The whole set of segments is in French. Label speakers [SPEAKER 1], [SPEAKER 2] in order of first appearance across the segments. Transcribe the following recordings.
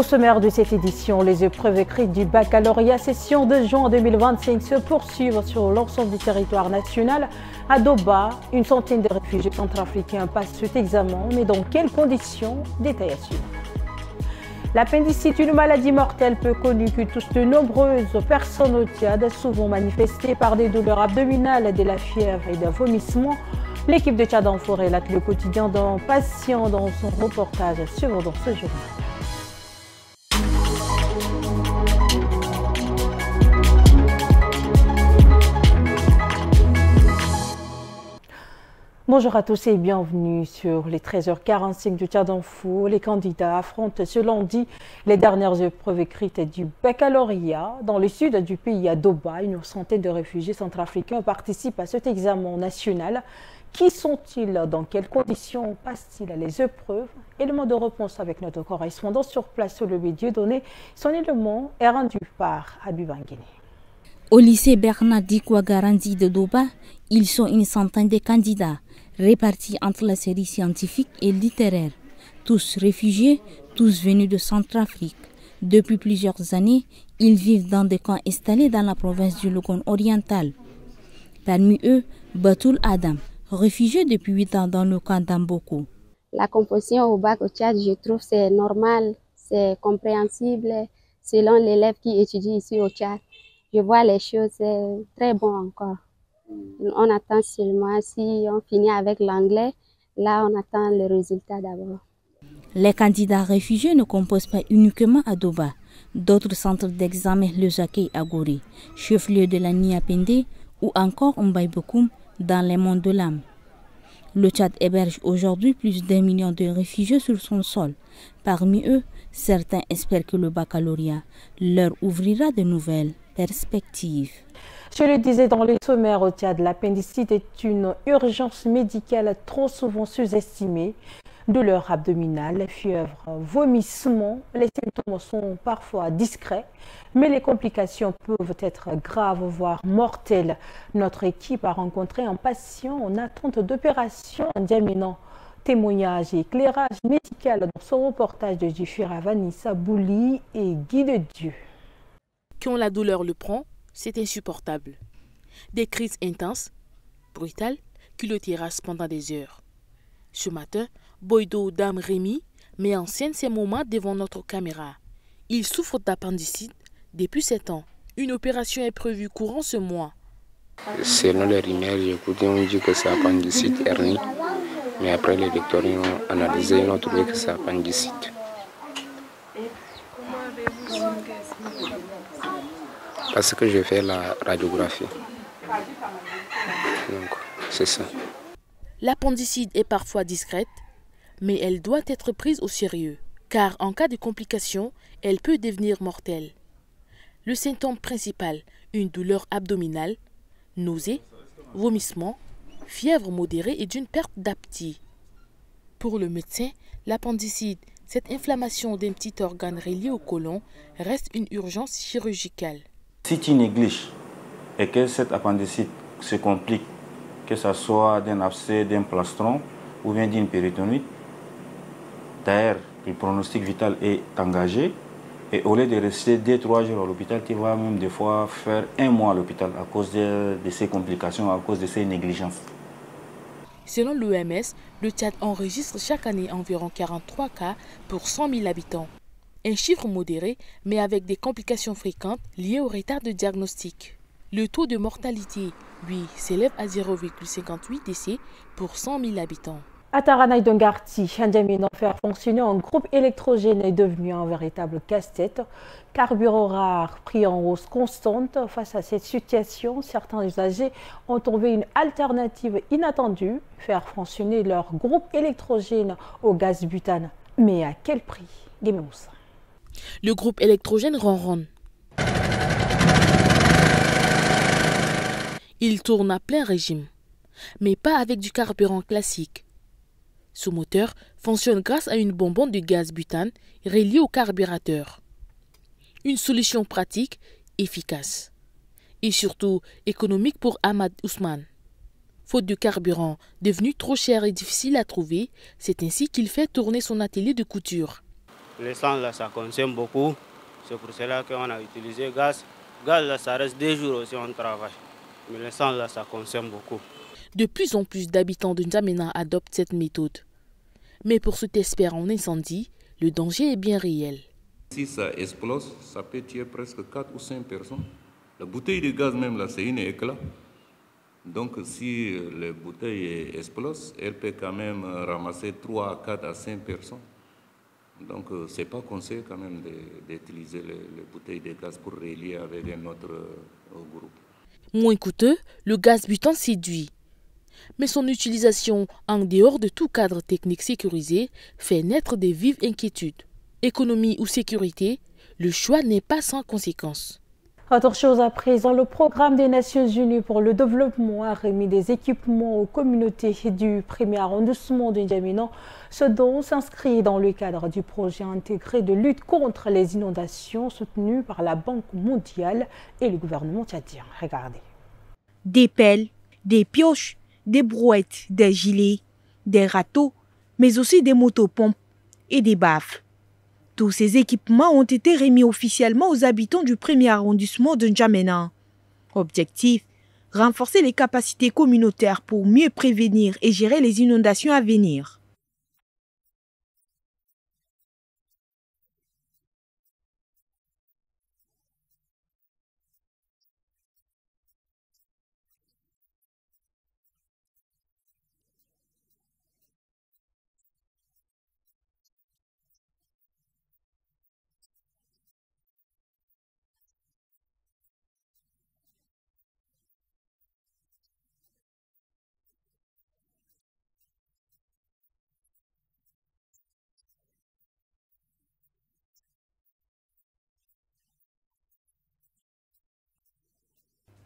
[SPEAKER 1] Au sommaire de cette édition, les épreuves écrites du baccalauréat session de juin 2025 se poursuivent sur l'ensemble du territoire national. À Doba, une centaine de réfugiés centrafricains passent cet examen, mais dans quelles conditions? Détails à suivre. L'appendicite, une maladie mortelle peu connue qui touche de nombreuses personnes au Tchad, souvent manifestée par des douleurs abdominales, de la fièvre et des vomissements. L'équipe de Tchad en forêt relate le quotidien d'un patient dans son reportage suivant dans ce journal. Bonjour à tous et bienvenue sur les 13h45 du Tchad Info. Les candidats affrontent ce lundi les dernières épreuves écrites du baccalauréat. Dans le sud du pays, à Doba, une centaine de réfugiés centrafricains participent à cet examen national. Qui sont-ils? Dans quelles conditions passent-ils les épreuves? Élément de réponse avec notre correspondant sur place sur le Dieudonné. Son élément est rendu par Habiba Nguéné.
[SPEAKER 2] Au lycée Bernard Dikwa-Garandi de Doba, ils sont une centaine de candidats, répartis entre la série scientifique et littéraire. Tous réfugiés, tous venus de Centrafrique. Depuis plusieurs années, ils vivent dans des camps installés dans la province du Logone oriental. Parmi eux, Batoul Adam, réfugié depuis 8 ans dans le camp d'Amboko.
[SPEAKER 3] La composition au bac au Tchad, je trouve c'est normal, c'est compréhensible selon l'élève qui étudie ici au Tchad. Je vois les choses, c'est très bon encore. On attend seulement, si on finit avec l'anglais, là on attend le résultat d'abord.
[SPEAKER 2] Les candidats réfugiés ne composent pas uniquement à Doba. D'autres centres d'examen les accueillent à Gorée, chef-lieu de la Niapende, ou encore Mbaïbokoum dans les monts de l'âme. Le Tchad héberge aujourd'hui plus d'1 million de réfugiés sur son sol. Parmi eux, certains espèrent que le baccalauréat leur ouvrira de nouvelles perspectives.
[SPEAKER 1] Je le disais dans les sommaires au Tchad, l'appendicite est une urgence médicale trop souvent sous-estimée. Douleurs abdominales, fièvre, vomissements, les symptômes sont parfois discrets, mais les complications peuvent être graves, voire mortelles. Notre équipe a rencontré un patient en attente d'opération en examinant témoignages et éclairage médical dans son reportage de Jifira Vanessa Bouli et Guy de Dieu.
[SPEAKER 4] Quand la douleur le prend, c'est insupportable. Des crises intenses, brutales, qui le terrassent pendant des heures. Ce matin, Boydo Dame Rémi met en scène ces moments devant notre caméra. Il souffre d'appendicite depuis 7 ans. Une opération est prévue courant ce mois.
[SPEAKER 5] Selon les rumeurs, j'écoute, on dit que c'est appendicite hernie. Mais après les docteurs ont analysé, ils ont trouvé que c'est appendicite. Parce que je fais la radiographie. Donc, c'est ça.
[SPEAKER 4] L'appendicite est parfois discrète, mais elle doit être prise au sérieux, car en cas de complication, elle peut devenir mortelle. Le symptôme principal, une douleur abdominale, nausées, vomissements, fièvre modérée et d'une perte d'appétit. Pour le médecin, l'appendicite, cette inflammation d'un petit organe relié au côlon, reste une urgence chirurgicale.
[SPEAKER 6] Si tu négliges et que cette appendicite se complique, que ce soit d'un abcès, d'un plastron ou bien d'une péritonite, d'ailleurs, le pronostic vital est engagé. Et au lieu de rester 2-3 jours à l'hôpital, tu vas même des fois faire 1 mois à l'hôpital à cause de ces complications, à cause de ces négligences.
[SPEAKER 4] Selon l'OMS, le Tchad enregistre chaque année environ 43 cas pour 100 000 habitants. Un chiffre modéré, mais avec des complications fréquentes liées au retard de diagnostic. Le taux de mortalité, lui, s'élève à 0,58 décès pour 100 000 habitants.
[SPEAKER 1] À Taranay Dongarti, un examen faire fonctionner un groupe électrogène est devenu un véritable casse-tête. Carburant rare, prix en hausse constante. Face à cette situation, certains usagers ont trouvé une alternative inattendue, faire fonctionner leur groupe électrogène au gaz butane. Mais à quel prix? Guémémoussa.
[SPEAKER 4] Le groupe électrogène ronronne. Il tourne à plein régime, mais pas avec du carburant classique. Ce moteur fonctionne grâce à une bonbonne de gaz butane reliée au carburateur. Une solution pratique, efficace et surtout économique pour Ahmad Ousmane. Faute de carburant, devenu trop cher et difficile à trouver, c'est ainsi qu'il fait tourner son atelier de couture.
[SPEAKER 7] L'essence là, ça consomme beaucoup. C'est pour cela qu'on a utilisé gaz. Gaz là, ça reste 2 jours aussi on travaille. Mais l'essence là, ça consomme beaucoup.
[SPEAKER 4] De plus en plus d'habitants de N'Djamena adoptent cette méthode. Mais pour cet expert en incendie, le danger est bien réel.
[SPEAKER 8] Si ça explose, ça peut tuer presque 4 ou 5 personnes. La bouteille de gaz même là, c'est une éclat. Donc si les bouteilles explosent, elle peut quand même ramasser 3 à 4 à 5 personnes. Donc ce n'est pas conseillé quand même d'utiliser les bouteilles de gaz pour relier avec un autre groupe.
[SPEAKER 4] Moins coûteux, le gaz butane séduit. Mais son utilisation en dehors de tout cadre technique sécurisé fait naître des vives inquiétudes. Économie ou sécurité, le choix n'est pas sans conséquences.
[SPEAKER 1] Autre chose à présent, le programme des Nations Unies pour le développement a remis des équipements aux communautés du premier arrondissement de N'Djamena. Ce don s'inscrit dans le cadre du projet intégré de lutte contre les inondations soutenu par la Banque mondiale et le gouvernement tchadien. Regardez.
[SPEAKER 9] Des pelles, des pioches, des brouettes, des gilets, des râteaux, mais aussi des motopompes et des baffles. Tous ces équipements ont été remis officiellement aux habitants du premier arrondissement de N'Djamena. Objectif, renforcer les capacités communautaires pour mieux prévenir et gérer les inondations à venir.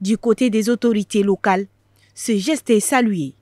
[SPEAKER 9] Du côté des autorités locales, ce geste est salué.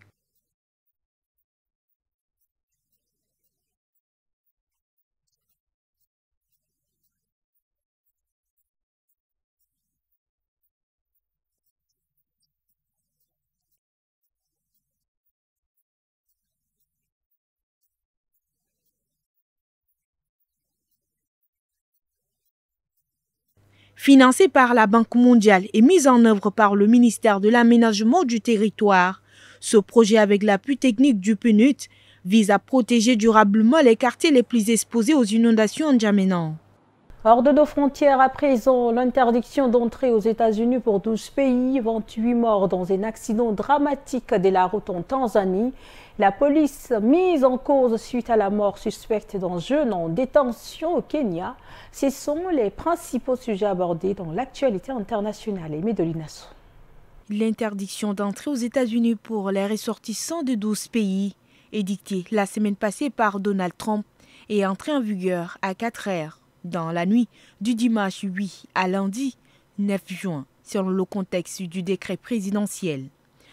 [SPEAKER 9] Financé par la Banque mondiale et mis en œuvre par le ministère de l'Aménagement du territoire, ce projet avec l'appui technique du PNUD vise à protéger durablement les quartiers les plus exposés aux inondations en N'Djamena.
[SPEAKER 1] Hors de nos frontières, à présent, l'interdiction d'entrée aux États-Unis pour 12 pays, 28 morts dans un accident dramatique de la route en Tanzanie. La police mise en cause suite à la mort suspecte d'un jeune en détention au Kenya. Ce sont les principaux sujets abordés dans l'actualité internationale. Aimé de Linasso.
[SPEAKER 9] L'interdiction d'entrée aux États-Unis pour les ressortissants de 12 pays, édictée la semaine passée par Donald Trump, est entrée en vigueur à 4 heures. Dans la nuit du dimanche 8 à lundi 9 juin, selon le contexte du décret présidentiel.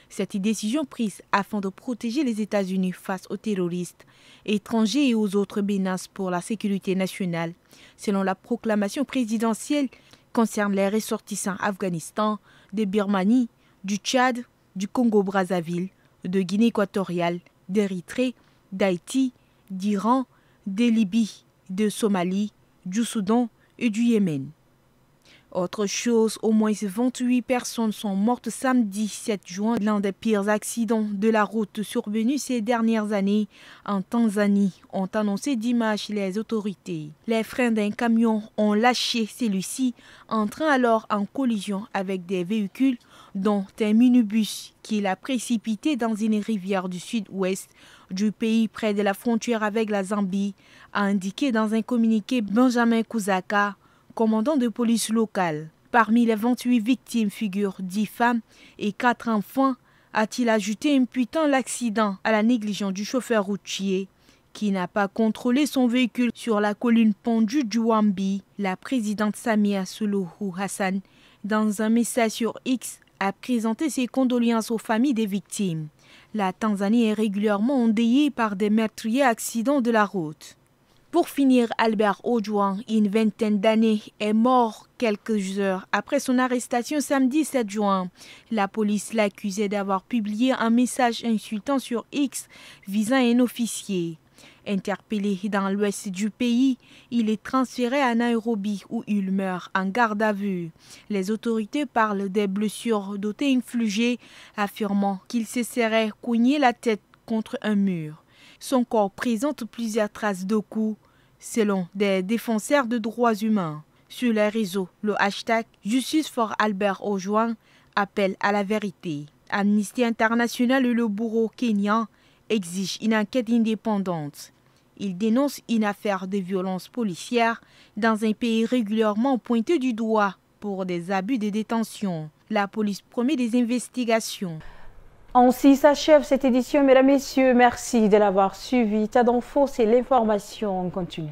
[SPEAKER 9] Cette décision prise afin de protéger les États-Unis face aux terroristes étrangers et aux autres menaces pour la sécurité nationale, selon la proclamation présidentielle, concerne les ressortissants Afghanistan, de Birmanie, du Tchad, du Congo-Brazzaville, de Guinée équatoriale, d'Érythrée, d'Haïti, d'Iran, de Libye, de Somalie, du Soudan et du Yémen. Autre chose, au moins 28 personnes sont mortes samedi 7 juin, l'un des pires accidents de la route survenus ces dernières années en Tanzanie, ont annoncé dimanche les autorités. Les freins d'un camion ont lâché celui-ci, entrant alors en collision avec des véhicules, dont un minibus qui l'a précipité dans une rivière du sud-ouest du pays près de la frontière avec la Zambie, a indiqué dans un communiqué Benjamin Kuzaka, commandant de police locale. Parmi les 28 victimes figurent 10 femmes et 4 enfants, a-t-il ajouté, imputant l'accident à la négligence du chauffeur routier qui n'a pas contrôlé son véhicule sur la colline pendue du Wambi. La présidente Samia Suluhu Hassan, dans un message sur X, a présenté ses condoléances aux familles des victimes. La Tanzanie est régulièrement endeuillée par des meurtriers accidents de la route. Pour finir, Albert Ojwang, une vingtaine d'années, est mort quelques heures après son arrestation samedi 7 juin. La police l'accusait d'avoir publié un message insultant sur X visant un officier. Interpellé dans l'ouest du pays, il est transféré à Nairobi où il meurt en garde à vue. Les autorités parlent des blessures d'auto-infligées, affirmant qu'il se serait cogné la tête contre un mur. Son corps présente plusieurs traces de coups, selon des défenseurs de droits humains. Sur les réseaux, le hashtag Justice for Albert Ojwang appelle à la vérité. Amnesty International et le bureau kenyan exigent une enquête indépendante. Il dénonce une affaire de violence policière dans un pays régulièrement pointé du doigt pour des abus de détention. La police promet des investigations.
[SPEAKER 1] Ainsi s'achève cette édition, mesdames et messieurs. Merci de l'avoir suivi. Tad Info, c'est l'information en continu.